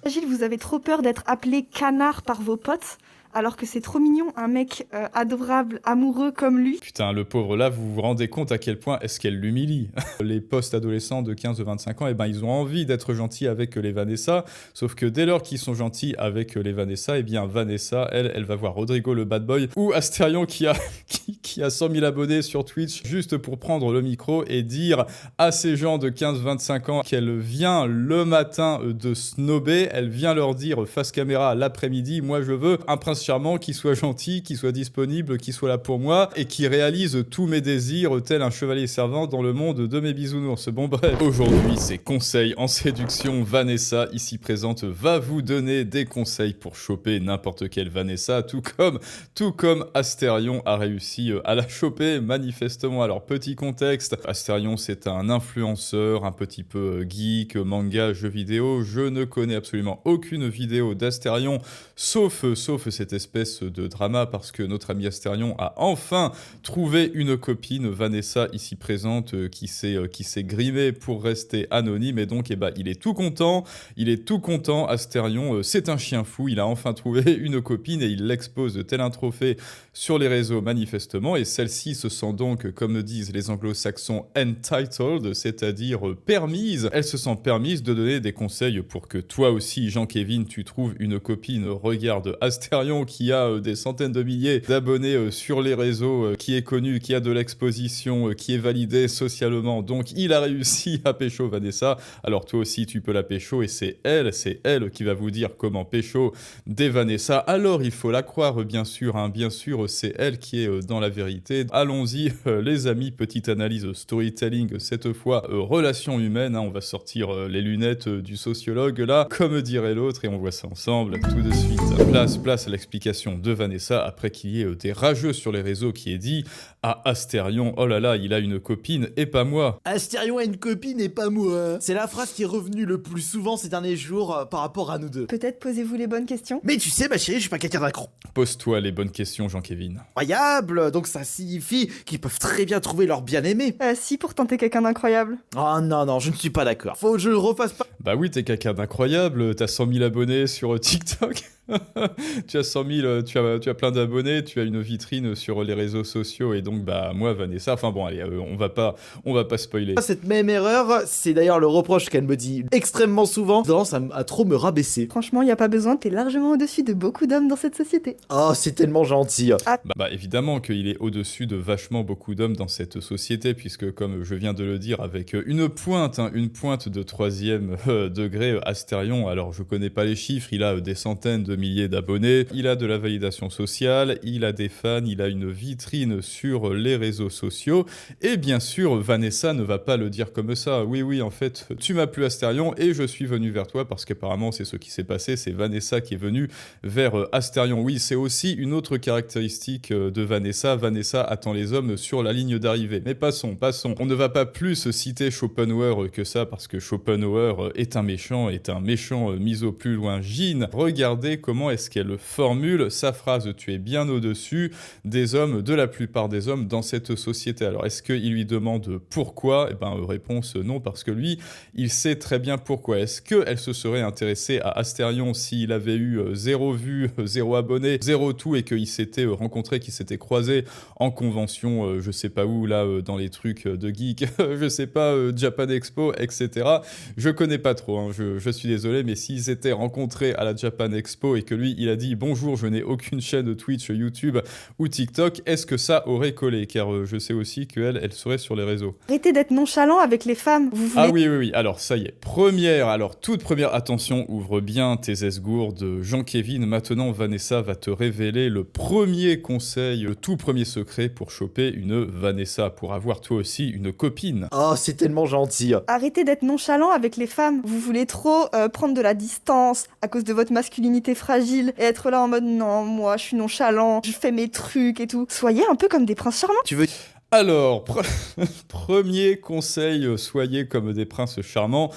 Gilles, vous avez trop peur d'être appelé canard par vos potes, alors que c'est trop mignon, un mec adorable, amoureux comme lui. Putain, le pauvre là, vous vous rendez compte à quel point est-ce qu'elle l'humilie? Les post-adolescents de 15-25 ans, eh ben, ils ont envie d'être gentils avec les Vanessa, sauf que dès lors qu'ils sont gentils avec les Vanessa, eh bien Vanessa, elle va voir Rodrigo le bad boy, ou Astérion qui a, qui a 100 000 abonnés sur Twitch, juste pour prendre le micro et dire à ces gens de 15-25 ans qu'elle vient le matin de snober, elle vient leur dire face caméra l'après-midi, moi je veux un prince charmant qui soit gentil, qui soit disponible, qui soit là pour moi et qui réalise tous mes désirs tel un chevalier servant dans le monde de mes bisounours. Bon bref, aujourd'hui c'est conseils en séduction. Vanessa, ici présente, va vous donner des conseils pour choper n'importe quelle Vanessa, tout comme Astérion a réussi à la choper manifestement. Alors petit contexte, Astérion c'est un influenceur un petit peu geek, manga, jeux vidéo. Je ne connais absolument aucune vidéo d'Astérion sauf cette espèce de drama parce que notre ami Astérion a enfin trouvé une copine, Vanessa ici présente, qui s'est grimée pour rester anonyme et donc il est tout content, Astérion, c'est un chien fou, il a enfin trouvé une copine et il l'expose tel un trophée sur les réseaux manifestement et celle-ci se sent donc, comme disent les anglo-saxons, entitled, c'est-à-dire permise, elle se sent permise de donner des conseils pour que toi aussi, Jean-Kévin, tu trouves une copine. Regarde Astérion qui a des centaines de milliers d'abonnés sur les réseaux, qui est connu, qui a de l'exposition, qui est validé socialement, donc il a réussi à pécho Vanessa, alors toi aussi tu peux la pécho et c'est elle qui va vous dire comment pécho des Vanessa, alors il faut la croire bien sûr, c'est elle qui est dans la vérité. Allons-y les amis, petite analyse storytelling cette fois, relations humaines, on va sortir les lunettes du sociologue là, comme dirait l'autre et on voit ça ensemble tout de suite. Place à l'explication de Vanessa après qu'il y ait des rageux sur les réseaux qui aient dit à Astérion, oh là là, il a une copine et pas moi. Astérion a une copine et pas moi. C'est la phrase qui est revenue le plus souvent ces derniers jours par rapport à nous deux. Peut-être posez-vous les bonnes questions. Mais tu sais, ma chérie, je suis pas quelqu'un d'incroyable. Pose-toi les bonnes questions, Jean-Kévin. Donc ça signifie qu'ils peuvent très bien trouver leur bien-aimé. Si, pour tenter quelqu'un d'incroyable. Oh non, je ne suis pas d'accord. Faut que je le refasse pas. Bah oui, t'es quelqu'un d'incroyable, t'as 100 000 abonnés sur TikTok. Tu as 100 000, tu as plein d'abonnés, tu as une vitrine sur les réseaux sociaux et donc bah moi Vanessa, enfin bon allez, on va pas spoiler. Cette même erreur, c'est d'ailleurs le reproche qu'elle me dit extrêmement souvent, tendance à trop me rabaisser. Franchement, y a pas besoin, t'es largement au-dessus de beaucoup d'hommes dans cette société. Oh, c'est tellement gentil. Bah évidemment qu'il est au-dessus de vachement beaucoup d'hommes dans cette société puisque comme je viens de le dire avec une pointe de 3e degré, Astérion, alors je connais pas les chiffres, il a des centaines de milliers d'abonnés, il a de la validation sociale, il a des fans, il a une vitrine sur les réseaux sociaux, et bien sûr, Vanessa ne va pas le dire comme ça. Oui, en fait, tu m'as plu Astérion et je suis venu vers toi parce qu'apparemment c'est ce qui s'est passé, c'est Vanessa qui est venue vers Astérion. Oui, c'est aussi une autre caractéristique de Vanessa. Vanessa attend les hommes sur la ligne d'arrivée. Mais passons. On ne va pas plus citer Schopenhauer que ça parce que Schopenhauer est un méchant mis au plus loin. Jean, regardez comment est-ce qu'elle formule sa phrase. Tu es bien au-dessus des hommes, de la plupart des hommes dans cette société. Alors, est-ce qu'il lui demande pourquoi ? Eh ben, réponse non, parce que lui, il sait très bien pourquoi. Est-ce qu'elle se serait intéressée à Astérion s'il avait eu 0 vue, 0 abonné, 0 tout, et qu'il s'était rencontré, qu'il s'était croisé en convention, je sais pas où, là, dans les trucs de geek, je sais pas, Japan Expo, etc. Je connais pas trop, je suis désolé, mais s'ils s'étaient rencontrés à la Japan Expo et que lui, il a dit « Bonjour, je n'ai aucune chaîne Twitch, YouTube ou TikTok », est-ce que ça aurait collé ? Car je sais aussi qu'elle, elle serait sur les réseaux. Arrêtez d'être nonchalant avec les femmes, vous voulez... Ah oui, alors ça y est. Toute première, attention, ouvre bien tes esgourdes. Jean-Kévin, maintenant Vanessa va te révéler le premier conseil, le tout premier secret pour choper une Vanessa, pour avoir toi aussi une copine. Oh, c'est tellement gentil. Arrêtez d'être nonchalant avec les femmes. Vous voulez trop prendre de la distance à cause de votre masculinité fragile et être là en mode non, moi je suis nonchalant, je fais mes trucs et tout. Soyez un peu comme des princes charmants. Tu veux... Alors, premier conseil, soyez comme des princes charmants,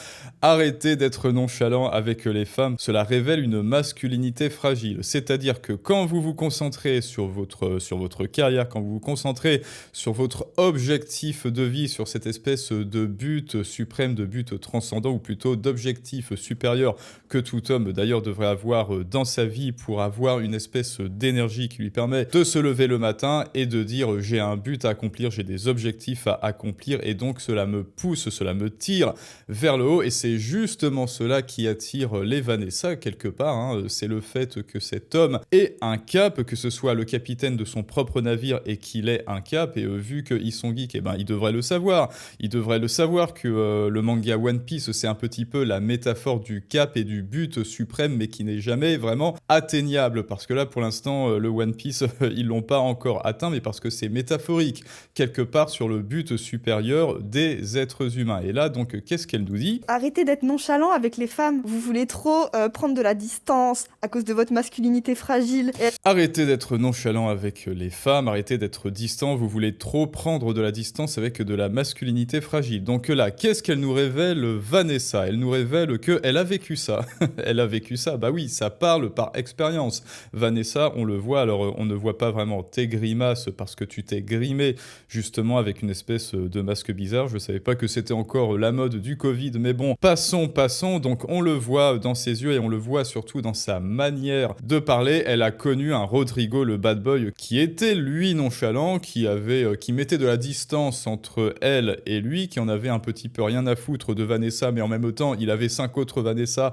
arrêtez d'être nonchalant avec les femmes, cela révèle une masculinité fragile, c'est-à-dire que quand vous vous concentrez sur votre carrière, quand vous vous concentrez sur votre objectif de vie, sur cette espèce de but suprême, de but transcendant, ou plutôt d'objectif supérieur que tout homme d'ailleurs devrait avoir dans sa vie pour avoir une espèce d'énergie qui lui permet de se lever le matin et de dire j'ai un but à accomplir, j'ai des objectifs à accomplir et donc cela me pousse, cela me tire vers le haut et c'est justement cela qui attire les Vanessa quelque part, hein. C'est le fait que cet homme ait un cap, que ce soit le capitaine de son propre navire et qu'il ait un cap et vu qu'ils sont geeks, eh ben, il devrait le savoir. Il devrait le savoir que le manga One Piece c'est un petit peu la métaphore du cap et du but suprême mais qui n'est jamais vraiment atteignable parce que là pour l'instant le One Piece ils l'ont pas encore atteint mais parce que c'est métaphorique quelque part sur le but supérieur des êtres humains. Et là, donc, qu'est-ce qu'elle nous dit? Arrêtez d'être nonchalant avec les femmes. Vous voulez trop prendre de la distance à cause de votre masculinité fragile. Arrêtez d'être nonchalant avec les femmes, arrêtez d'être distant, vous voulez trop prendre de la distance avec de la masculinité fragile. Donc là, qu'est-ce qu'elle nous révèle, Vanessa? Elle nous révèle qu'elle a vécu ça. Elle a vécu ça, bah oui, ça parle par expérience. Vanessa, on le voit, alors on ne voit pas vraiment tes grimaces parce que tu t'es grimé justement avec une espèce de masque bizarre. Je savais pas que c'était encore la mode du Covid, mais bon, passons. Donc on le voit dans ses yeux et on le voit surtout dans sa manière de parler. Elle a connu un Rodrigo, le bad boy, qui était lui nonchalant, qui mettait de la distance entre elle et lui, qui en avait un petit peu rien à foutre de Vanessa, mais en même temps, il avait 5 autres Vanessa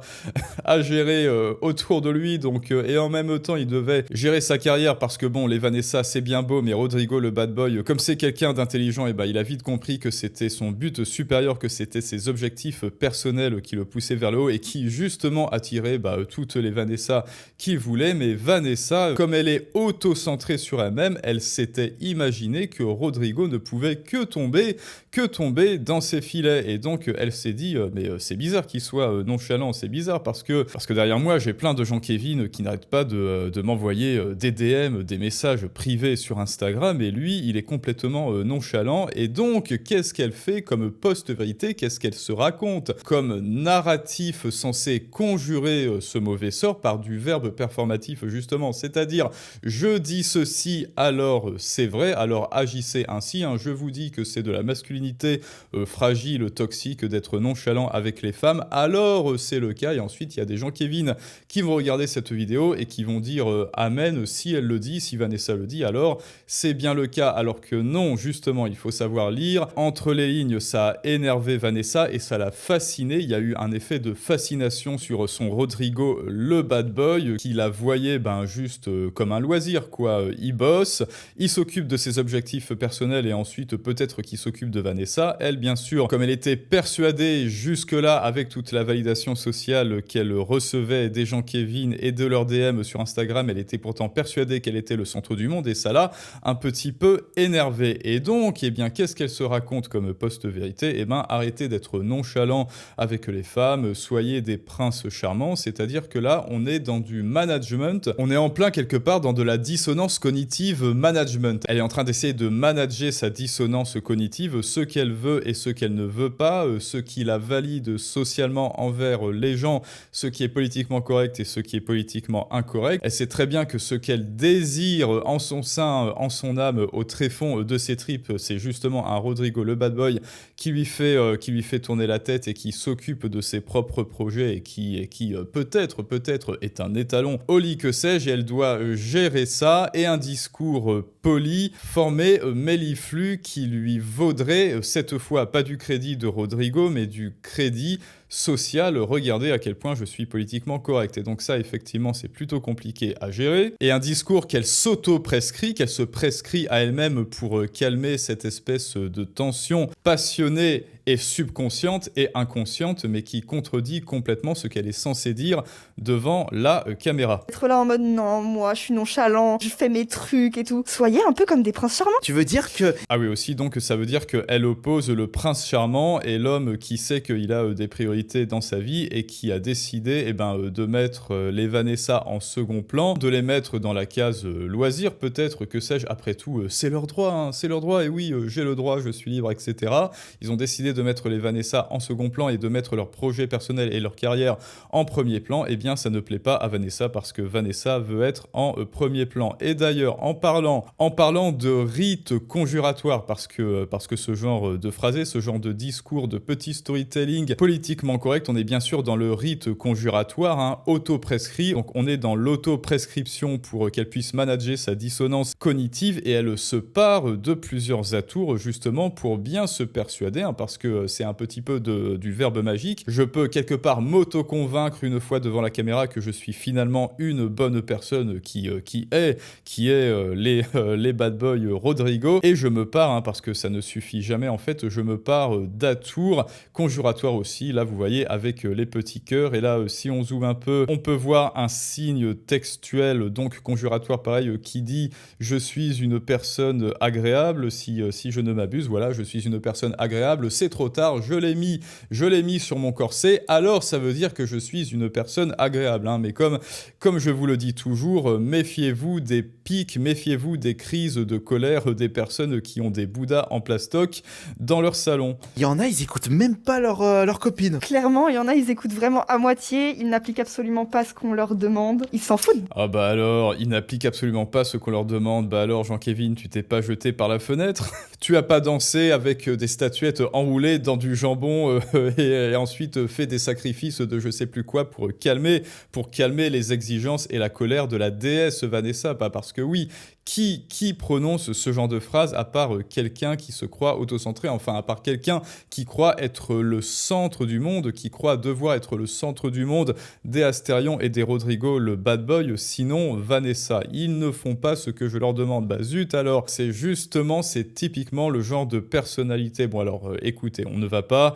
à gérer autour de lui, donc et en même temps, il devait gérer sa carrière parce que bon, les Vanessa, c'est bien beau, mais Rodrigo, le bad boy, comme c'est quelqu'un d'intelligent, et ben il a vite compris que c'était son but supérieur, que c'était ses objectifs personnels qui le poussaient vers le haut et qui justement attiraient toutes les Vanessa qu'il voulait. Mais Vanessa, comme elle est auto-centrée sur elle-même, elle s'était imaginé que Rodrigo ne pouvait que tomber dans ses filets. Et donc elle s'est dit mais c'est bizarre qu'il soit nonchalant, c'est bizarre parce que derrière moi j'ai plein de gens Kevin qui n'arrêtent pas de m'envoyer des DM, des messages privés sur Instagram et lui il est complètement nonchalant. Et donc qu'est-ce qu'elle fait comme post-vérité, qu'est-ce qu'elle se raconte comme narratif censé conjurer ce mauvais sort par du verbe performatif justement, c'est-à-dire je dis ceci alors c'est vrai, alors agissez ainsi, hein. Je vous dis que c'est de la masculinité fragile, toxique d'être nonchalant avec les femmes, alors c'est le cas. Et ensuite il y a des gens Kevin qui vont regarder cette vidéo et qui vont dire amen, si elle le dit, si Vanessa le dit, alors c'est bien le cas. Alors que non, justement, il faut savoir lire. Entre les lignes, ça a énervé Vanessa et ça l'a fasciné. Il y a eu un effet de fascination sur son Rodrigo, le bad boy, qui la voyait juste comme un loisir, quoi. Il bosse, il s'occupe de ses objectifs personnels et ensuite peut-être qu'il s'occupe de Vanessa. Elle, bien sûr, comme elle était persuadée jusque-là, avec toute la validation sociale qu'elle recevait des gens Kevin et de leurs DM sur Instagram, elle était pourtant persuadée qu'elle était le centre du monde et ça l'a un petit peu énervée. Et donc, qu'est-ce qu'elle se raconte comme post-vérité? Arrêtez d'être nonchalant avec les femmes, soyez des princes charmants, c'est-à-dire que là, on est dans du management, on est en plein quelque part dans de la dissonance cognitive management. Elle est en train d'essayer de manager sa dissonance cognitive, ce qu'elle veut et ce qu'elle ne veut pas, ce qui la valide socialement envers les gens, ce qui est politiquement correct et ce qui est politiquement incorrect. Elle sait très bien que ce qu'elle désire en son sein, en son âme, au tréfonds de ses tripes, c'est justement un Rodrigo le bad boy qui lui fait tourner la tête et qui s'occupe de ses propres projets et qui peut-être est un étalon au lit que sais-je, et elle doit gérer ça et un discours poli, formé, méliflu qui lui vaudrait cette fois pas du crédit de Rodrigo mais du crédit social. Regardez à quel point je suis politiquement correct. Et donc ça, effectivement, c'est plutôt compliqué à gérer. Et un discours qu'elle s'auto-prescrit, qu'elle se prescrit à elle-même pour calmer cette espèce de tension passionnée est subconsciente et inconsciente, mais qui contredit complètement ce qu'elle est censée dire devant la caméra. Être là en mode non, moi je suis nonchalant, je fais mes trucs et tout. Soyez un peu comme des princes charmants. Tu veux dire que... Ah oui, aussi, donc ça veut dire qu'elle oppose le prince charmant et l'homme qui sait qu'il a des priorités dans sa vie et qui a décidé de mettre les Vanessa en second plan, de les mettre dans la case loisir, peut-être, que sais-je, après tout, c'est leur droit, hein, c'est leur droit, et oui, j'ai le droit, je suis libre, etc. Ils ont décidé de mettre les Vanessa en second plan et de mettre leur projet personnel et leur carrière en premier plan. Eh bien, ça ne plaît pas à Vanessa parce que Vanessa veut être en premier plan. Et d'ailleurs, en parlant de rite conjuratoire, parce que ce genre de phrasé, ce genre de discours, de petit storytelling politiquement correct, on est bien sûr dans le rite conjuratoire, hein, auto-prescrit. Donc on est dans l'auto-prescription pour qu'elle puisse manager sa dissonance cognitive, et elle se part de plusieurs atours justement pour bien se persuader, hein, parce que c'est un petit peu du verbe magique. Je peux quelque part m'auto-convaincre une fois devant la caméra que je suis finalement une bonne personne qui est les bad boys Rodrigo, et je me pars, hein, parce que ça ne suffit jamais en fait, je me pars d'atours conjuratoires aussi, là vous voyez avec les petits cœurs, et là si on zoome un peu, on peut voir un signe textuel, donc conjuratoire pareil, qui dit je suis une personne agréable, si je ne m'abuse, voilà, je suis une personne agréable, c'est trop tard, je l'ai mis sur mon corset, alors ça veut dire que je suis une personne agréable, hein, mais comme je vous le dis toujours, méfiez-vous des pics, méfiez-vous des crises de colère des personnes qui ont des bouddhas en plastoc dans leur salon. Il y en a, ils écoutent même pas leur copine. Clairement, il y en a, ils écoutent vraiment à moitié, ils n'appliquent absolument pas ce qu'on leur demande, ils s'en foutent. Ah bah alors, ils n'appliquent absolument pas ce qu'on leur demande. Bah alors, Jean-Kévin, tu t'es pas jeté par la fenêtre? Tu as pas dansé avec des statuettes enroulées dans du jambon et ensuite fait des sacrifices de je sais plus quoi pour calmer les exigences et la colère de la déesse Vanessa? Pas parce que oui, qui prononce ce genre de phrase à part quelqu'un qui se croit autocentré, enfin à part quelqu'un qui croit être le centre du monde, qui croit devoir être le centre du monde des Astérion et des Rodrigo, le bad boy, sinon Vanessa. Ils ne font pas ce que je leur demande. Bah zut alors, c'est typiquement le genre de personnalité. Bon alors écoutez, on ne va pas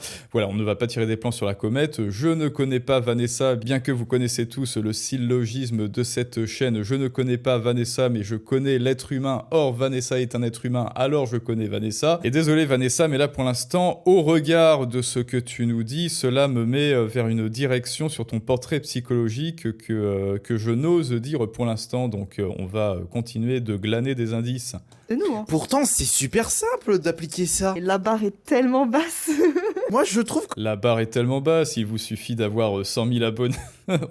tirer des plans sur la comète. Je ne connais pas Vanessa, bien que vous connaissez tous le syllogisme de cette chaîne. Je ne connais pas Vanessa, mais je connais l'être humain. Or, Vanessa est un être humain, alors je connais Vanessa. Et désolé Vanessa, mais là pour l'instant, au regard de ce que tu nous dis, cela me met vers une direction sur ton portrait psychologique que je n'ose dire pour l'instant. Donc on va continuer de glaner des indices. De nous, hein. Pourtant, c'est super simple d'appliquer ça. Et la barre est tellement basse. Moi, je trouve que... La barre est tellement basse, il vous suffit d'avoir 100 000 abonnés.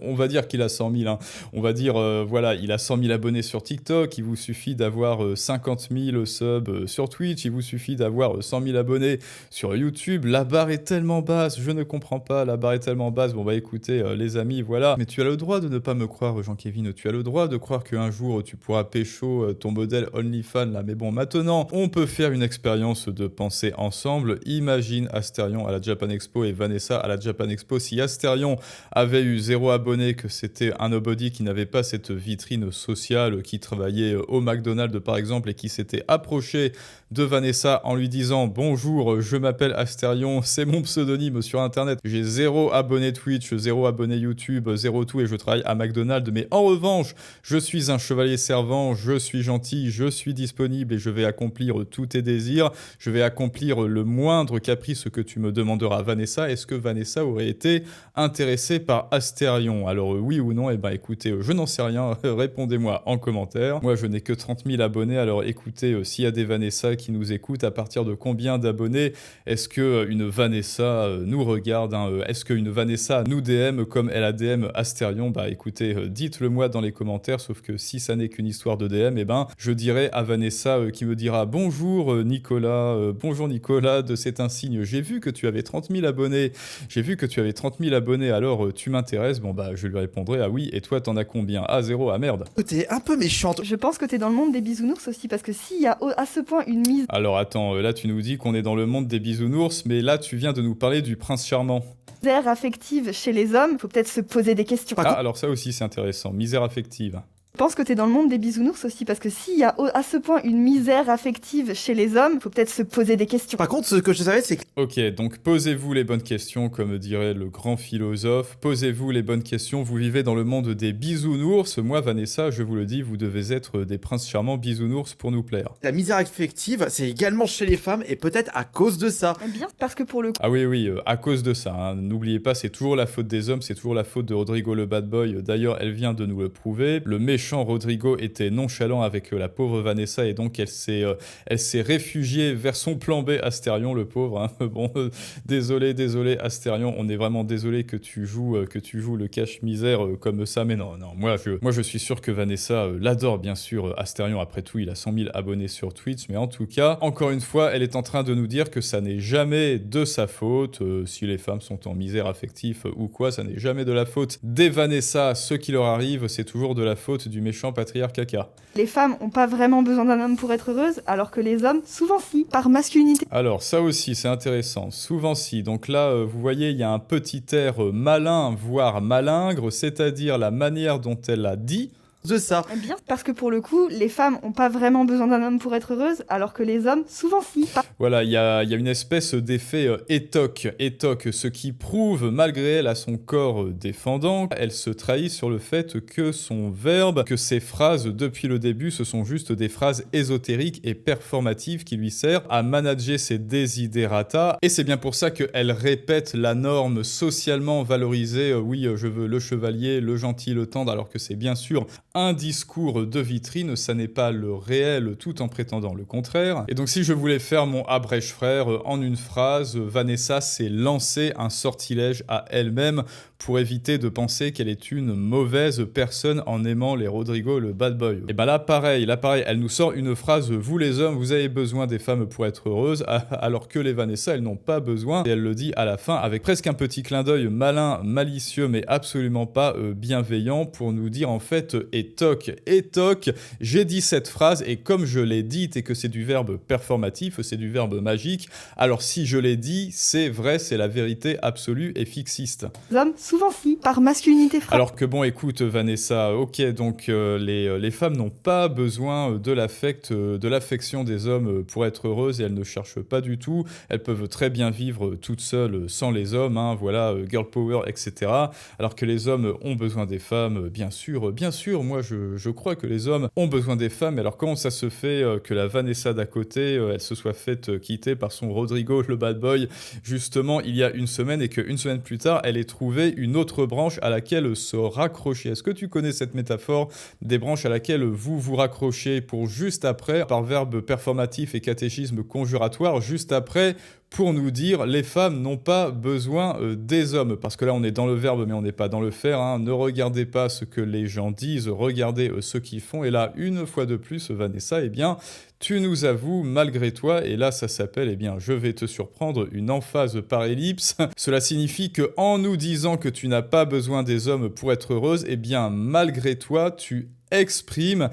On va dire qu'il a 100 000. Hein. On va dire, voilà, il a 100 000 abonnés sur TikTok. Il vous suffit d'avoir 50 000 subs sur Twitch. Il vous suffit d'avoir 100 000 abonnés sur YouTube. La barre est tellement basse. Je ne comprends pas. La barre est tellement basse. Bon, bah écoutez, les amis, voilà. Mais tu as le droit de ne pas me croire, Jean-Kévin. Tu as le droit de croire qu'un jour, tu pourras pécho ton modèle OnlyFans, là. Mais bon, maintenant, on peut faire une expérience de pensée ensemble. Imagine Astérion à la Japan Expo et Vanessa à la Japan Expo. Si Astérion avait eu 0 abonnés, que c'était un nobody qui n'avait pas cette vitrine sociale, qui travaillait au McDonald's par exemple et qui s'était approché de Vanessa en lui disant « Bonjour, je m'appelle Astérion, c'est mon pseudonyme sur internet, j'ai 0 abonnés Twitch, 0 abonnés YouTube, 0 tout et je travaille à McDonald's, mais en revanche, je suis un chevalier servant, je suis gentil, je suis disponible et je vais accomplir tous tes désirs, je vais accomplir le moindre caprice que tu me demanderas, Vanessa. » Est-ce que Vanessa aurait été intéressée par Astérion? Alors oui ou non? Eh ben écoutez, je n'en sais rien, répondez-moi en commentaire. Moi je n'ai que 30 000 abonnés, alors écoutez, s'il y a des Vanessa qui nous écoutent, à partir de combien d'abonnés est-ce qu'une Vanessa nous regarde, hein? Est-ce qu'une Vanessa nous DM comme elle a DM Astérion? Bah écoutez, dites-le moi dans les commentaires, sauf que si ça n'est qu'une histoire de DM, eh ben je dirai à Vanessa qui me dira « Bonjour Nicolas, c'est un signe, j'ai vu que tu avais 30 000 abonnés, alors tu m'intéresses ?» Bon bah je lui répondrai « Ah oui, et toi t'en as combien? Ah 0, ah merde. » T'es un peu méchante. Je pense que t'es dans le monde des bisounours aussi, parce que s'il y a à ce point une mise Alors attends, là tu nous dis qu'on est dans le monde des bisounours, mais là tu viens de nous parler du prince charmant. affective chez les hommes, faut peut-être se poser des questions. Ah alors ça aussi c'est intéressant, misère affective. Je pense que t'es dans le monde des bisounours aussi, parce que s'il y a à ce point une misère affective chez les hommes, faut peut-être se poser des questions. Par contre, ce que je savais, c'est que Ok, donc posez-vous les bonnes questions, comme dirait le grand philosophe. Posez-vous les bonnes questions. Vous vivez dans le monde des bisounours. Moi, Vanessa, je vous le dis, vous devez être des princes charmants bisounours pour nous plaire. la misère affective, c'est également chez les femmes, et peut-être à cause de ça. Bien, parce que pour le coup, Ah oui, oui, à cause de ça. Hein. N'oubliez pas, c'est toujours la faute des hommes, c'est toujours la faute de Rodrigo le bad boy. D'ailleurs, elle vient de nous le prouver. Le méchant Rodrigo était nonchalant avec la pauvre Vanessa, et donc elle s'est réfugiée vers son plan B, Astérion, le pauvre. Hein. Bon, désolé, Astérion, on est vraiment désolé que tu joues le cache-misère comme ça, mais non, moi je suis sûr que Vanessa l'adore, bien sûr, Astérion. Après tout, il a 100 000 abonnés sur Twitch, mais en tout cas, encore une fois, elle est en train de nous dire que ça n'est jamais de sa faute. Si les femmes sont en misère affective ou quoi, ça n'est jamais de la faute des Vanessa. Ce qui leur arrive, c'est toujours de la faute du méchant patriarcat caca. les femmes ont pas vraiment besoin d'un homme pour être heureuses, alors que les hommes, souvent si, par masculinité. Alors ça aussi c'est intéressant, souvent si. Donc là vous voyez il y a un petit air malin voire malingre, c'est-à-dire la manière dont elle a dit. De ça. Bien, parce que pour le coup, les femmes ont pas vraiment besoin d'un homme pour être heureuses, alors que les hommes, souvent si. Voilà, il y a une espèce d'effet étoque, ce qui prouve, malgré elle à son corps défendant, elle se trahit sur le fait que son verbe, que ses phrases depuis le début, ce sont juste des phrases ésotériques et performatives qui lui servent à manager ses desiderata. Et c'est bien pour ça qu'elle répète la norme socialement valorisée, oui, je veux le chevalier, le gentil, le tendre, alors que c'est bien sûr un discours de vitrine, ça n'est pas le réel tout en prétendant le contraire. Et donc si je voulais faire mon abrège frère en une phrase, Vanessa s'est lancé un sortilège à elle-même pour éviter de penser qu'elle est une mauvaise personne en aimant les Rodrigo le bad boy. Et bah là pareil, elle nous sort une phrase, vous les hommes, vous avez besoin des femmes pour être heureuses, alors que les Vanessa, elles n'ont pas besoin. Et elle le dit à la fin avec presque un petit clin d'œil malin, malicieux, mais absolument pas bienveillant pour nous dire en fait, et toc, j'ai dit cette phrase et comme je l'ai dite et que c'est du verbe performatif, c'est du verbe magique, alors si je l'ai dit, c'est vrai, c'est la vérité absolue et fixiste. Les hommes, souvent si, par masculinité frappe. Alors que bon, écoute Vanessa, ok, donc les femmes n'ont pas besoin de l'affection des hommes pour être heureuses et elles ne cherchent pas du tout, elles peuvent très bien vivre toutes seules sans les hommes, hein, voilà, girl power, etc. Alors que les hommes ont besoin des femmes, bien sûr, moi je crois que les hommes ont besoin des femmes, mais alors comment ça se fait que la Vanessa d'à côté, elle se soit faite quitter par son Rodrigo le bad boy, justement il y a une semaine, et qu'une semaine plus tard, elle ait trouvé une autre branche à laquelle se raccrocher. Est-ce que tu connais cette métaphore des branches à laquelle vous vous raccrochez pour juste après, par verbe performatif et catéchisme conjuratoire, juste après, pour nous dire les femmes n'ont pas besoin des hommes, parce que là on est dans le verbe mais on n'est pas dans le faire, hein. Ne regardez pas ce que les gens disent, regardez ce qu'ils font, et là une fois de plus Vanessa, eh bien tu nous avoues malgré toi, et là ça s'appelle, eh bien je vais te surprendre, une emphase par ellipse. Cela signifie que en nous disant que tu n'as pas besoin des hommes pour être heureuse, eh bien malgré toi tu exprimes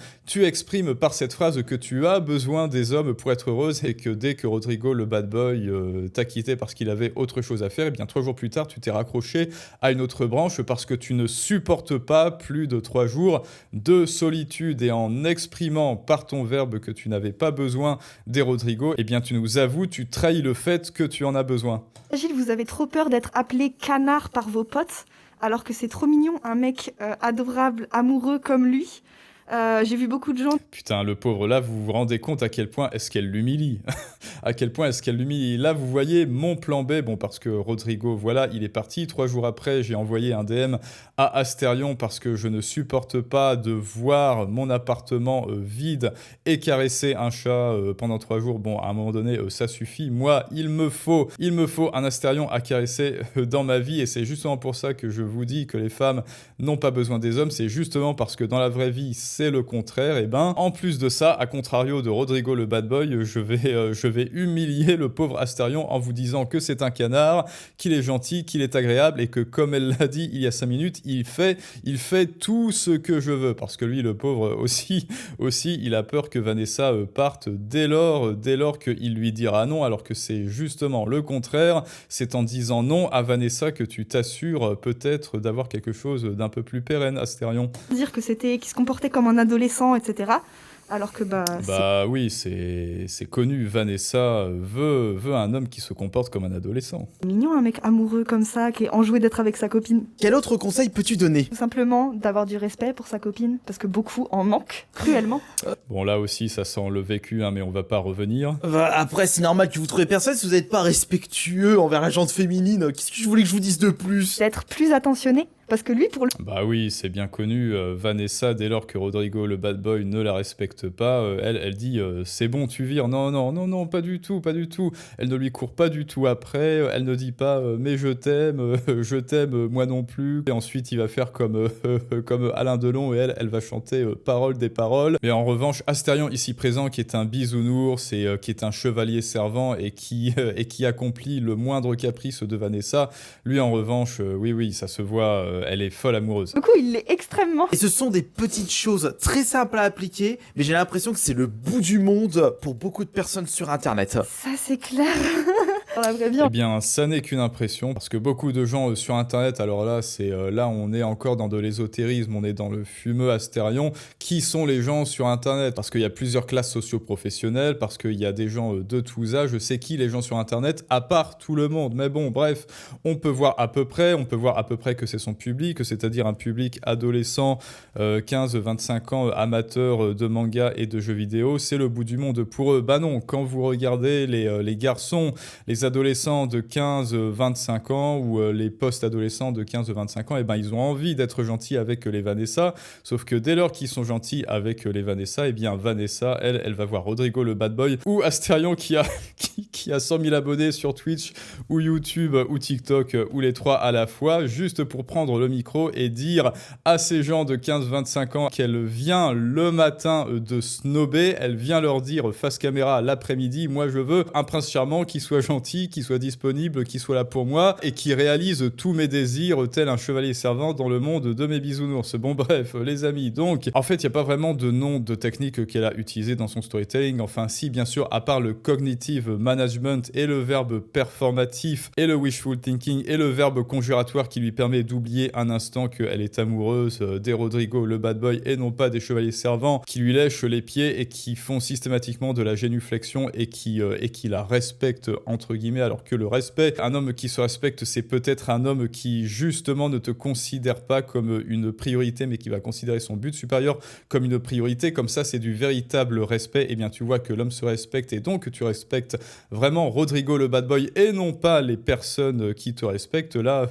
par cette phrase que tu as besoin des hommes pour être heureuse, et que dès que Rodrigo le bad boy t'a quitté parce qu'il avait autre chose à faire, et bien 3 jours plus tard tu t'es raccroché à une autre branche parce que tu ne supportes pas plus de 3 jours de solitude, et en exprimant par ton verbe que tu n'avais pas besoin des Rodrigo, et bien tu nous avoues, tu trahis le fait que tu en as besoin. Gilles, vous avez trop peur d'être appelé canard par vos potes, alors que c'est trop mignon, un mec adorable, amoureux comme lui. J'ai vu beaucoup de gens... Putain, le pauvre, là, vous vous rendez compte à quel point est-ce qu'elle l'humilie. À quel point est-ce qu'elle l'humilie. Là, vous voyez mon plan B, bon, parce que Rodrigo, voilà, il est parti. 3 jours après, j'ai envoyé un DM à Astérion parce que je ne supporte pas de voir mon appartement vide et caresser un chat pendant 3 jours. Bon, à un moment donné, ça suffit. Moi, il me faut un Astérion à caresser dans ma vie, et c'est justement pour ça que je vous dis que les femmes n'ont pas besoin des hommes. C'est justement parce que dans la vraie vie, c'est le contraire. Et ben, en plus de ça, à contrario de Rodrigo le bad boy, je vais humilier le pauvre Astérion en vous disant que c'est un canard, qu'il est gentil, qu'il est agréable, et que comme elle l'a dit il y a 5 minutes, il fait tout ce que je veux, parce que lui, le pauvre aussi, il a peur que Vanessa parte dès lors qu'il lui dira non, alors que c'est justement le contraire. C'est en disant non à Vanessa que tu t'assures peut-être d'avoir quelque chose d'un peu plus pérenne, Astérion. Dire que qui se comportait comme comme un adolescent, etc. Alors que Bah oui, c'est connu. Vanessa veut un homme qui se comporte comme un adolescent. c'est mignon un mec amoureux comme ça, qui est enjoué d'être avec sa copine. Quel autre conseil peux-tu donner? Tout simplement d'avoir du respect pour sa copine, parce que beaucoup en manquent cruellement. Bon, là aussi, ça sent le vécu, hein, mais on va pas revenir. Après, c'est normal que vous trouvez personne si vous n'êtes pas respectueux envers la gente féminine. Qu'est-ce que je voulais que je vous dise de plus? D'être plus attentionné, parce que lui, pour le Bah oui, c'est bien connu. Vanessa, dès lors que Rodrigo, le bad boy, ne la respecte pas, elle dit c'est bon, tu vires. Non, non, non, non, pas du tout, pas du tout. Elle ne lui court pas du tout après. Elle ne dit pas mais je t'aime, moi non plus. Et ensuite, il va faire comme Alain Delon et elle va chanter paroles des paroles. Mais en revanche, Astérion, ici présent, qui est un bisounours et qui est un chevalier servant et qui accomplit le moindre caprice de Vanessa, lui en revanche, oui, ça se voit. Elle est folle amoureuse. coup, il l'est extrêmement. Et ce sont des petites choses très simples à appliquer, mais j'ai l'impression que c'est le bout du monde pour beaucoup de personnes sur Internet. Ça, c'est clair. Dans la vraie vie. Eh bien, ça n'est qu'une impression, parce que beaucoup de gens sur Internet, alors là, là, on est encore dans de l'ésotérisme, on est dans le fumeux Astérion. Qui sont les gens sur Internet? Parce qu'il y a plusieurs classes socio-professionnelles, parce qu'il y a des gens de tous âges. C'est qui les gens sur Internet, à part tout le monde? Mais bon, bref, on peut voir à peu près que c'est son public, c'est-à-dire un public adolescent, 15-25 ans, amateur de manga et de jeux vidéo. C'est le bout du monde pour eux. Bah non, quand vous regardez les garçons, les adolescents de 15-25 ans ou les post-adolescents de 15-25 ans, eh ben, ils ont envie d'être gentils avec les Vanessa, sauf que dès lors qu'ils sont gentils avec les Vanessa, eh bien Vanessa, elle va voir Rodrigo le bad boy ou Astérion qui a 100 000 abonnés sur Twitch ou YouTube ou TikTok ou les trois à la fois, juste pour prendre le micro et dire à ces gens de 15-25 ans qu'elle vient le matin de snober, elle vient leur dire face caméra l'après-midi, moi je veux un prince charmant qui soit gentil, qui soit disponible, qui soit là pour moi et qui réalise tous mes désirs tel un chevalier servant dans le monde de mes bisounours. Bon bref, les amis, donc en fait il n'y a pas vraiment de nom de technique qu'elle a utilisé dans son storytelling, enfin si bien sûr, à part le cognitive management et le verbe performatif et le wishful thinking et le verbe conjuratoire qui lui permet d'oublier un instant qu'elle est amoureuse des Rodrigo le bad boy et non pas des chevaliers servants qui lui lèchent les pieds et qui font systématiquement de la génuflexion et qui la respectent entre guillemets, alors que le respect, un homme qui se respecte, c'est peut-être un homme qui justement ne te considère pas comme une priorité mais qui va considérer son but supérieur comme une priorité. Comme ça, c'est du véritable respect. Et bien tu vois que l'homme se respecte et donc tu respectes vraiment Rodrigo le bad boy et non pas les personnes qui te respectent, là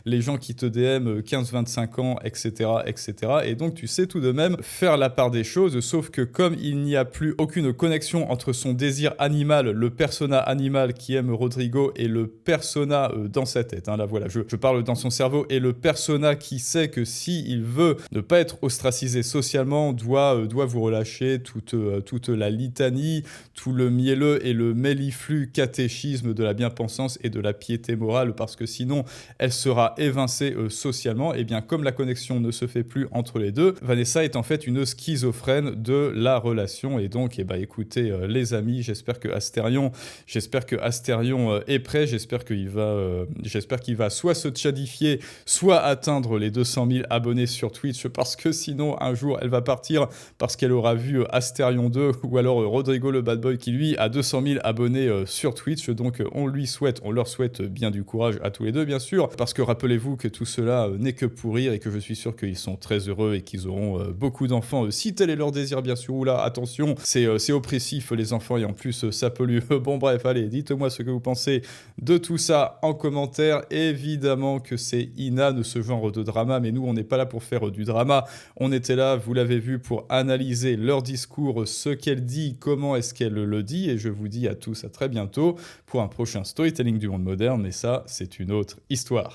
les gens qui te DM 15-25 ans, etc., etc. Et donc tu sais tout de même faire la part des choses, sauf que comme il n'y a plus aucune connexion entre son désir animal, le persona animal qui aime Rodrigo et le persona dans sa tête, hein, là voilà, je parle dans son cerveau, et le persona qui sait que s'il veut ne pas être ostracisé socialement, doit vous relâcher toute la litanie, tout le mielleux et le méliflu catéchisme de la bien-pensance et de la piété morale, parce que sinon elle sera évincée socialement. Et bien comme la connexion ne se fait plus entre les deux, Vanessa est en fait une schizophrène de la relation. Et donc écoutez les amis, j'espère que Astérion est prêt, j'espère qu'il va soit se tchadifier, soit atteindre les 200 000 abonnés sur Twitch, parce que sinon un jour elle va partir parce qu'elle aura vu Astérion 2 ou alors Rodrigo le bad boy qui lui a 200 000 abonnés sur Twitch. Donc on leur souhaite bien du courage à tous les deux bien sûr, parce que rappelez-vous que tout cela n'est que pour rire et que je suis sûr qu'ils sont très heureux et qu'ils auront beaucoup d'enfants si tel est leur désir bien sûr. Oula, attention, c'est oppressif les enfants et en plus ça pollue. Bon bref, allez, dites-moi ce que vous pensez de tout ça en commentaire. Évidemment que c'est inane ce genre de drama, mais nous on n'est pas là pour faire du drama, on était là, vous l'avez vu, pour analyser leur discours, ce qu'elle dit, comment est-ce qu'elle le dit, et je vous dis à tous à très bientôt pour un prochain storytelling du monde moderne, mais ça c'est une autre histoire.